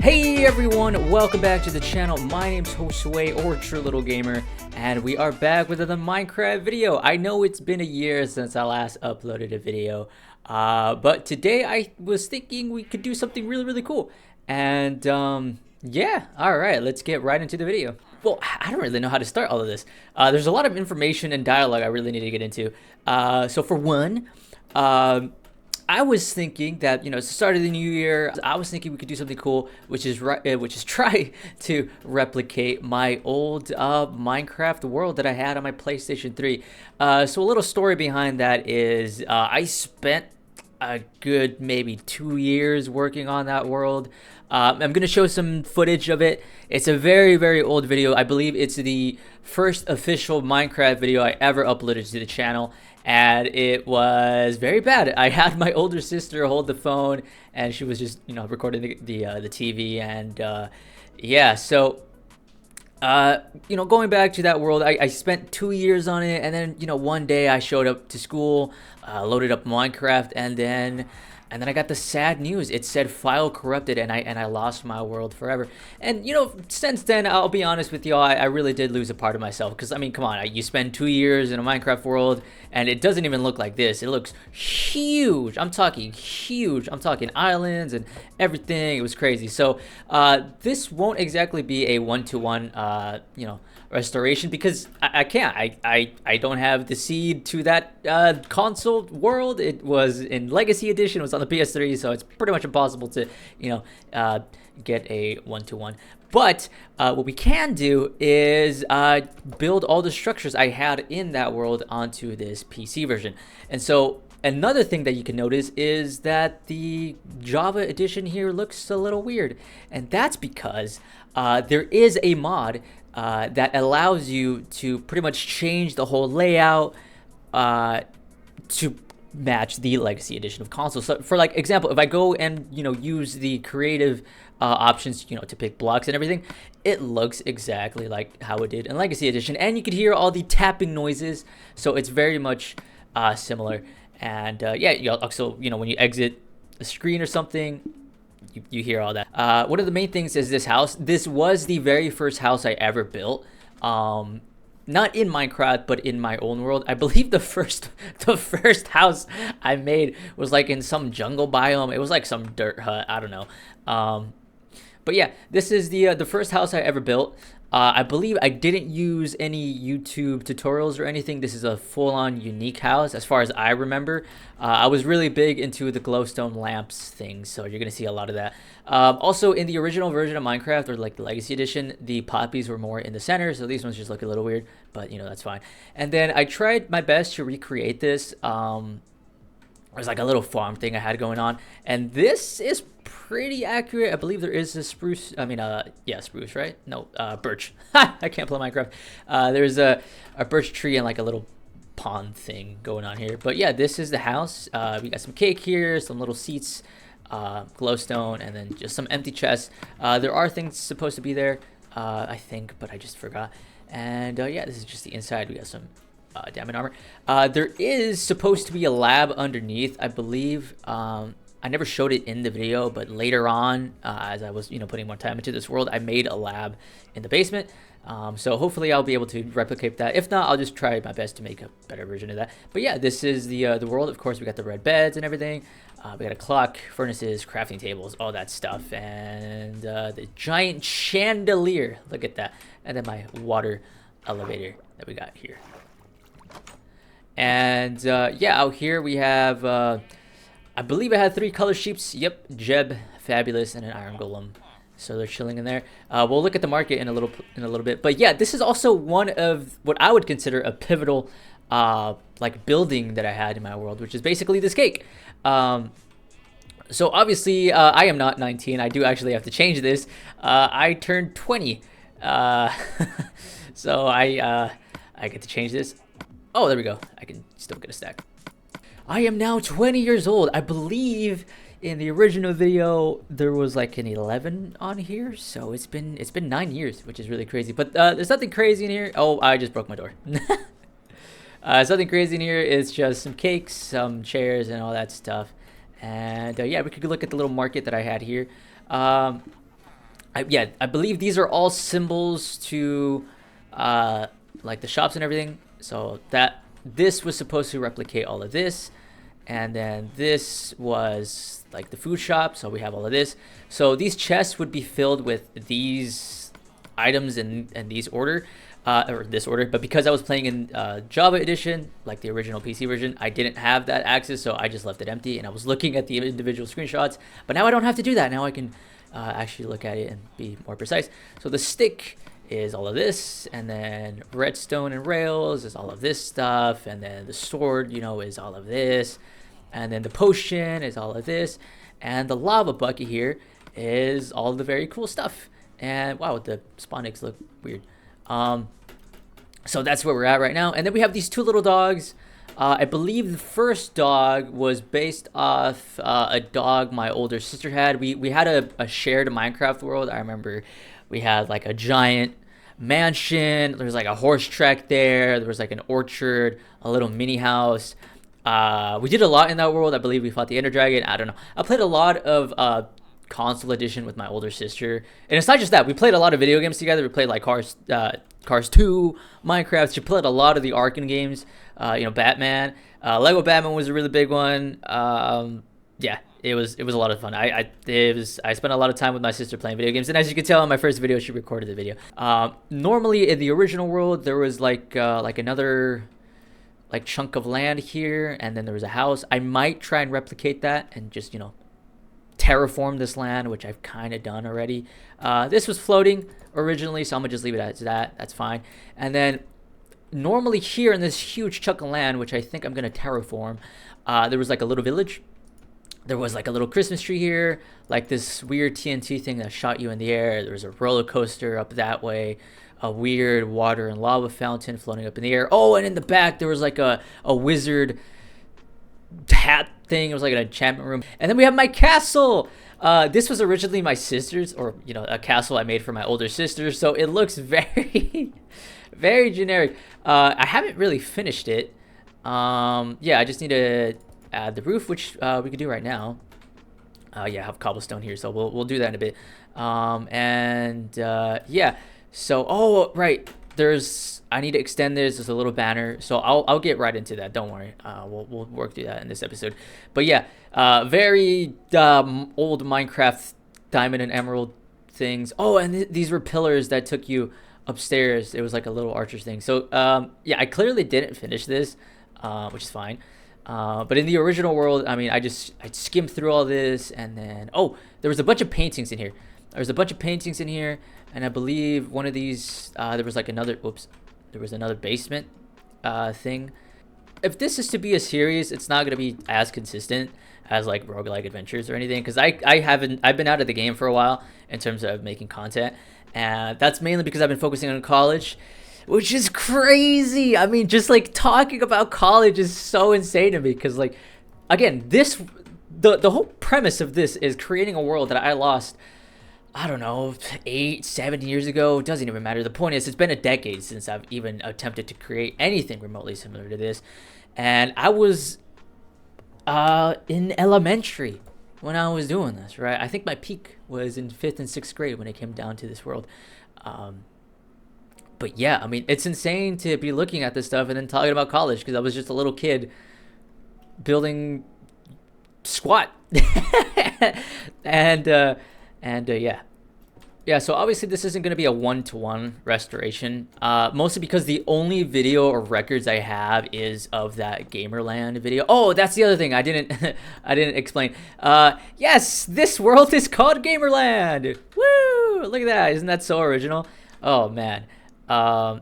Hey everyone, welcome back to the channel. My name's Josue, or True Little Gamer, and we are back with another Minecraft video. I know it's been a year since I last uploaded a video, but today I was thinking we could do something really cool. And yeah, alright, let's get right into the video. Well, I don't really know how to start all of this. There's a lot of information and dialogue I really need to get into. So for one, I was thinking that, it's the start of the new year. I was thinking we could do something cool, which is try to replicate my old Minecraft world that I had on my PlayStation 3. So a little story behind that is I spent a good maybe 2 years working on that world. I'm gonna show some footage of it. It's a very old video. I believe it's the first official Minecraft video I ever uploaded to the channel, and it was very bad. I had my older sister hold the phone, and she was just recording the TV, and yeah. So going back to that world, I spent 2 years on it, and then one day I showed up to school, loaded up Minecraft, and then I got the sad news. It said file corrupted, and I lost my world forever. And since then, I'll be honest with y'all, I really did lose a part of myself. Because I mean, come on, you spend 2 years in a Minecraft world, and it doesn't even look like this. It looks huge. I'm talking huge. I'm talking islands and everything. It was crazy. So this won't exactly be a one-to-one, restoration, because I can't. I don't have the seed to that console world. It was in Legacy Edition. It was on the PS3, so it's pretty much impossible to get a one-to-one. But what we can do is build all the structures I had in that world onto this PC version. And so another thing that you can notice is that the Java edition here looks a little weird, and that's because there is a mod that allows you to pretty much change the whole layout to match the Legacy Edition of console. So for example, if I go and use the creative options to pick blocks and everything, it looks exactly like how it did in Legacy Edition, and you could hear all the tapping noises, so it's very much similar. And yeah, you also when you exit a screen or something, you hear all that. One of the main things is this house. This was the very first house I ever built. Not in Minecraft, but in my own world. I believe the first house I made was in some jungle biome. It was some dirt hut. I don't know. But yeah, this is the first house I ever built. I believe I didn't use any YouTube tutorials or anything. This is a full-on unique house as far as I remember. I was really big into the glowstone lamps thing, so you're gonna see a lot of that. Also, in the original version of Minecraft, or the Legacy Edition, the poppies were more in the center, so these ones just look a little weird, but that's fine. And then I tried my best to recreate this. It was a little farm thing I had going on, and this is pretty accurate. I believe there is a spruce. I mean, yeah, spruce, right? No, birch. I can't play Minecraft. There's a birch tree and a little pond thing going on here. But yeah, this is the house. We got some cake here, some little seats, glowstone, and then just some empty chests. There are things supposed to be there, I think, but I just forgot. And yeah, this is just the inside. We got some diamond armor. There is supposed to be a lab underneath, I believe. I never showed it in the video, but later on, as I was putting more time into this world, I made a lab in the basement. So hopefully I'll be able to replicate that. If not, I'll just try my best to make a better version of that. But yeah, this is the world. Of course, we got the red beds and everything. We got a clock, furnaces, crafting tables, all that stuff, and the giant chandelier. Look at that. And then my water elevator that we got here. And yeah, out here we have, I believe I had 3 color sheeps. Yep, Jeb, Fabulous, and an iron golem. So they're chilling in there. We'll look at the market in a little bit. But yeah, this is also one of what I would consider a pivotal building that I had in my world, which is basically this cake. So obviously I am not 19. I do actually have to change this. I turned 20. So I get to change this. Oh, there we go. I can still get a stack. I am now 20 years old. I believe in the original video there was an 11 on here, so it's been 9 years, which is really crazy. But there's nothing crazy in here. Oh, I just broke my door. There's nothing crazy in here. It's just some cakes, some chairs, and all that stuff. And yeah, we could look at the little market that I had here. I believe these are all symbols to like the shops and everything. So that this was supposed to replicate all of this, and then this was like the food shop. So we have all of this. So these chests would be filled with these items in these order. Or this order, but because I was playing in Java edition, like the original PC version, I didn't have that access, so I just left it empty, and I was looking at the individual screenshots, but now I don't have to do that. Now I can actually look at it and be more precise. So the stick is all of this, and then redstone and rails is all of this stuff, and then the sword, you know, is all of this, and then the potion is all of this, and the lava bucket here is all the very cool stuff. And wow, the spawn eggs look weird. So that's where we're at right now. And then we have these two little dogs. I believe the first dog was based off a dog my older sister had. We had a shared Minecraft world. I remember we had like a giant mansion. There was like a horse track there. There was like an orchard, a little mini house. We did a lot in that world. I believe we fought the Ender Dragon. I don't know. I played a lot of console edition with my older sister, and it's not just that. We played a lot of video games together. We played like Cars 2, Minecraft. She played a lot of the Arkham games, you know, Batman. Lego Batman was a really big one. Yeah, it was a lot of fun. I spent a lot of time with my sister playing video games, and as you can tell in my first video, she recorded the video. Normally in the original world there was like another like chunk of land here, and then there was a house. I might try and replicate that and just, you know, terraform this land, which I've kind of done already. This was floating originally, so I'm gonna just leave it as that. That's fine. And then normally here in this huge chunk of land, which I think I'm gonna terraform, there was like a little village. There was like a little Christmas tree here, like this weird TNT thing that shot you in the air. There was a roller coaster up that way, a weird water and lava fountain floating up in the air. Oh, and in the back there was like a wizard hat thing. It was like an enchantment room. And then we have my castle. This was originally my sister's, or, you know, a castle I made for my older sister, so it looks very very generic. I haven't really finished it. Yeah, I just need to add the roof, which we could do right now. Yeah, I have cobblestone here, so we'll do that in a bit. Yeah, so right, I need to extend this. There's a little banner, so I'll get right into that. Don't worry. We'll work through that in this episode. But yeah, very old Minecraft diamond and emerald things. Oh, and these were pillars that took you upstairs. It was like a little archer's thing. So yeah, I clearly didn't finish this, which is fine. But in the original world, I mean, I skimmed through all this, and then there was a bunch of paintings in here. And I believe one of these, there was like another, there was another basement thing. If this is to be a series, it's not going to be as consistent as like roguelike adventures or anything, because I've been out of the game for a while in terms of making content, and that's mainly because I've been focusing on college, which is crazy. I mean, just like talking about college is so insane to me, because like, again, the whole premise of this is creating a world that I lost, I don't know, 7 years ago. It doesn't even matter. The point is, it's been a decade since I've even attempted to create anything remotely similar to this. And I was in elementary when I was doing this, right? I think my peak was in 5th and 6th grade when it came down to this world. But yeah, I mean, it's insane to be looking at this stuff and then talking about college, because I was just a little kid building squat. Yeah, so obviously this isn't going to be a one-to-one restoration, mostly because the only video or records I have is of that Gamerland video. Oh, that's the other thing I didn't I didn't explain. Yes, this world is called Gamerland. Woo! Look at that. Isn't that so original? Oh man. Yeah.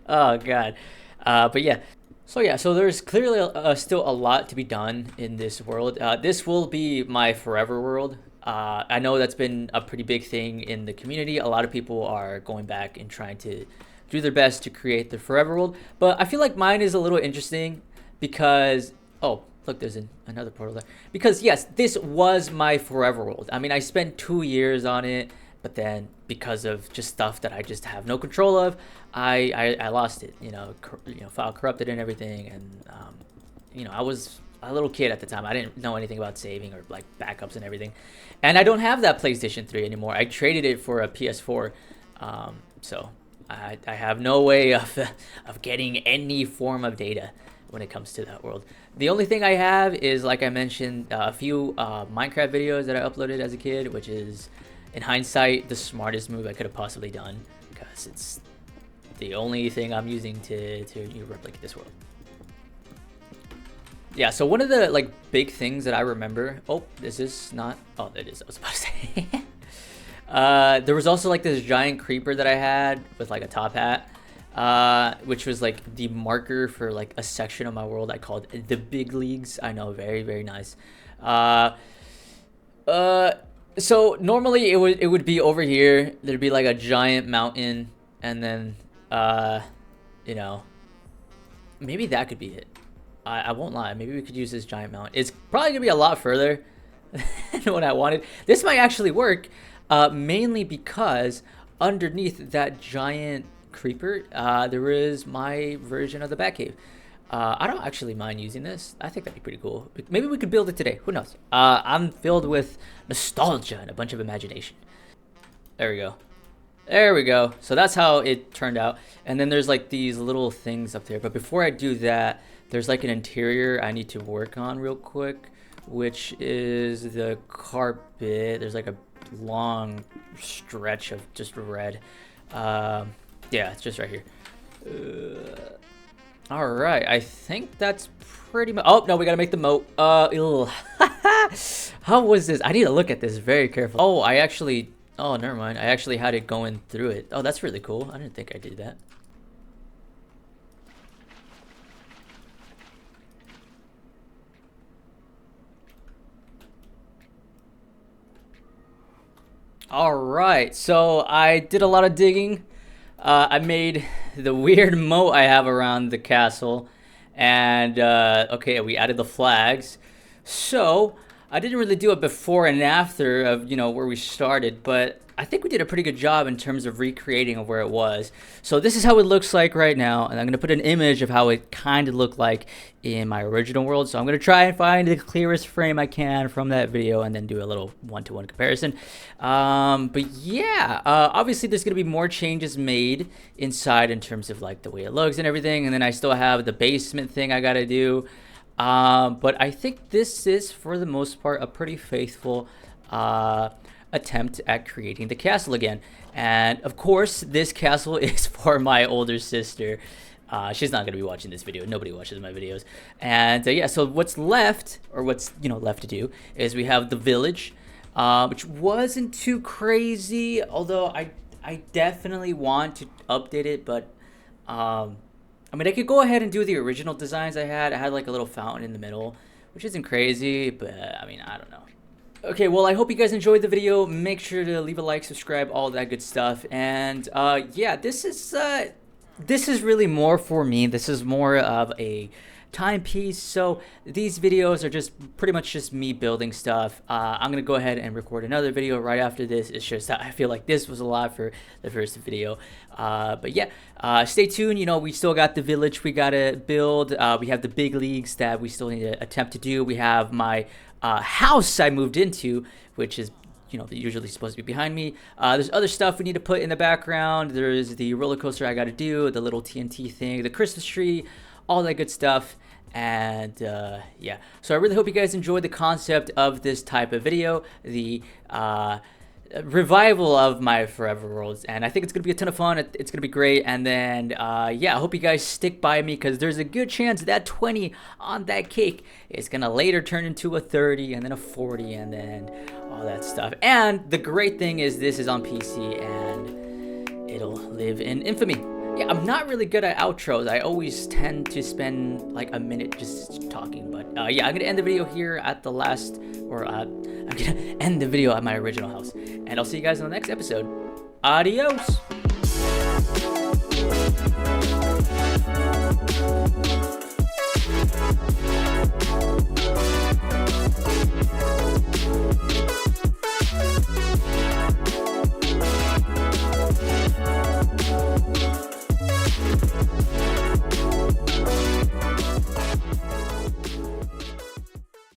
Oh god. But yeah. So there's clearly still a lot to be done in this world. This will be my forever world. I know that's been a pretty big thing in the community. A lot of people are going back and trying to do their best to create the forever world. But I feel like mine is a little interesting because, oh, look, there's another portal there. Because yes, this was my forever world. I mean, I spent 2 years on it, but then because of just stuff that I just have no control of, I lost it. File corrupted and everything, and I was a little kid at the time. I didn't know anything about saving or like backups and everything, and I don't have that PlayStation 3 anymore. I traded it for a PS4, so I have no way of getting any form of data when it comes to that world. The only thing I have is, like I mentioned, a few Minecraft videos that I uploaded as a kid, which is, in hindsight, the smartest move I could have possibly done, because it's the only thing I'm using to replicate this world. Yeah, so one of the like big things that I remember. Oh, this is not. Oh, it is. I was about to say. There was also like this giant creeper that I had with like a top hat, which was like the marker for like a section of my world I called the big leagues. I know, very, very nice. So normally it would be over here. There'd be like a giant mountain, and then you know, maybe that could be it. I won't lie. Maybe we could use this giant mountain. It's probably gonna be a lot further than what I wanted. This might actually work, mainly because underneath that giant creeper, there is my version of the Batcave. I don't actually mind using this. I think that'd be pretty cool. Maybe we could build it today. Who knows? I'm filled with nostalgia and a bunch of imagination. There we go. There we go. So that's how it turned out. And then there's like these little things up there. But before I do that, there's like an interior I need to work on real quick, which is the carpet. There's like a long stretch of just red. Yeah, it's just right here. All right, I think that's pretty much. Oh no, we gotta make the moat. How was this? I need to look at this very carefully. Oh, I actually. Oh, never mind. I actually had it going through it. Oh, that's really cool. I didn't think I did that. All right, so I did a lot of digging. I made the weird moat I have around the castle, and okay, we added the flags. So I didn't really do it before and after of, you know, where we started, but I think we did a pretty good job in terms of recreating of where it was. So this is how it looks like right now, and I'm going to put an image of how it kind of looked like in my original world. So I'm going to try and find the clearest frame I can from that video and then do a little one-to-one comparison. But yeah, obviously there's going to be more changes made inside in terms of like the way it looks and everything, and then I still have the basement thing I got to do. But I think this is, for the most part, a pretty faithful attempt at creating the castle again. And of course, this castle is for my older sister. She's not going to be watching this video. Nobody watches my videos. And yeah, so what's left, or what's, you know, left to do, is we have the village, which wasn't too crazy, although I definitely want to update it. But I mean, I could go ahead and do the original designs I had. I had like a little fountain in the middle, which isn't crazy, but I mean, I don't know. Okay, well, I hope you guys enjoyed the video. Make sure to leave a like, subscribe, all that good stuff. And yeah, this is really more for me. This is more of a timepiece. So these videos are just pretty much just me building stuff. I'm gonna go ahead and record another video right after this. It's just that I feel like this was a lot for the first video. But yeah, stay tuned. You know, we still got the village we gotta build. We have the big leagues that we still need to attempt to do. We have my house I moved into, which is, you know, usually supposed to be behind me. There's other stuff we need to put in the background. There's the roller coaster I got to do, the little TNT thing, the Christmas tree, all that good stuff. And yeah, so I really hope you guys enjoyed the concept of this type of video, the revival of my Forever Worlds, and I think it's gonna be a ton of fun. It's gonna be great. And then yeah, I hope you guys stick by me, because there's a good chance that 20 on that cake is gonna later turn into a 30 and then a 40 and then all that stuff. And the great thing is this is on PC and it'll live in infamy. Yeah, I'm not really good at outros. I always tend to spend like a minute just talking. But yeah, I'm gonna end the video here at the last, or I'm gonna end the video at my original house. And I'll see you guys in the next episode. Adios!